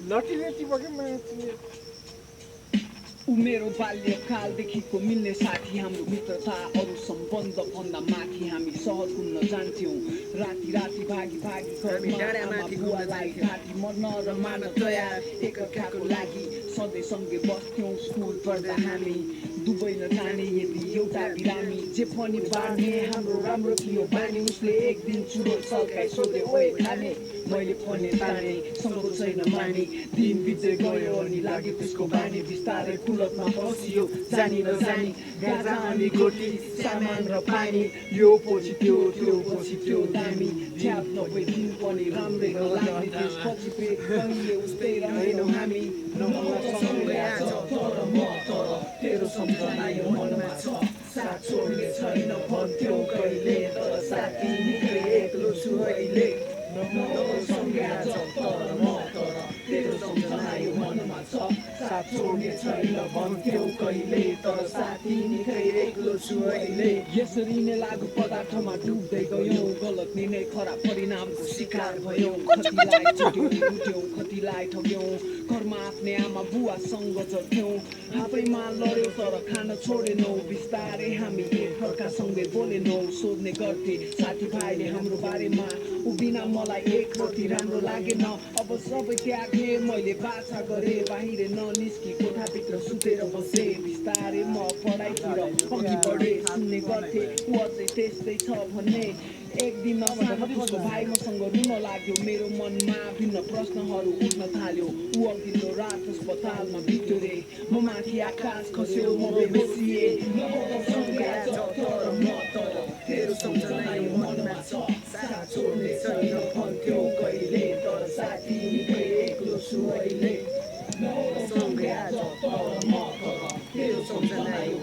लटीले टिपके माथि ऊ मेरो बाल्यकालदेखिको मिल्ने साथी हाम्रो मित्रता अरू सम्बन्ध भन्दा माथि हामी सहर घुम्न जान्थ्यौँ राति राति भागी भागी घरमा बुवालाई घाँटी मर्न र मार्न तयार एकअर्काको लागि सधैँ सँगै बस्थ्यौँ स्कुल पढ्दा हामी दुबई नजाने यदि एउटा बिरामी जे पनि बाँड्ने हाम्रो राम्रो थियो बानी उसले एक दिन चुरो सल्काइ सोधे ओए खाने मैले भने ताने सँगो छैन माने दिन बित्दै गयो अनि लाग्यो त्यसको बानी बिस्तारै कुलतमा पसियो जानी नजानी गाजा अनि गोटी सामान र पानी यो पछि त्यो त्यो पछि त्यो दामी छ्याप नभए दिन पनि राम्रै नलाग्ने त्यसपछि फेरि कहिले उस्तै रहेनौँ हामी सँगै आज तर म तर तेरो सम्झना यो मनमा छ साथ छोड्ने छैन भन्थ्यौ कहिले तर साथी निकै एक्लो छु अहिले सँगै आज तर म तर तेरो सम्झना यो मनमा छ साथ छोड्ने छैन भन्थ्यौ कहिले तर साथी निकै एक्लो छु अहिले यसरी नै लागु पदार्थमा डुब्दै गयौँ गलत निर्णय खराब परिणामको शिकार भयौँ कतिलाई उठ्यौँ कतिलाई ठग्यौँ घरमा आफ्नै आमा बुवासँग जर्थ्यौँ आफैमा लड्यौँ तर खान छोडेनौँ बिस्तारै हामी एकअर्कासँगै बोलेनौँ सोध्ने गर्थे साथीभाइले हाम्रो बारेमा उभिन मलाई एक रति राम्रो लागेन अब सबै त्यागे मैले बाछा गरेँ बाहिर ननिस्की कोठाभित्र सुतेर बसे बिस्तारै म पढाइतिर अघि बढेँ सुन्ने गर्थे ऊ अझै त्यस्तै छ भन्ने एक दिन उसको भाइ मसँग रुन लाग्यो मेरो मनमा भिन्न प्रश्नहरू उठ्न थाल्यो ऊ अघिल्लो रात अस्पतालमा बित्यो रे म माथि आकाश खस्यो म बेहोसिए तर म तर तेरो सम्झना यो मनमा छ साथ छोड्ने छैन भन्थ्यौ कहिले तर साथी निकै एक्लो छु अहिले सँगै आज तर म तर तेरो सम्झना यो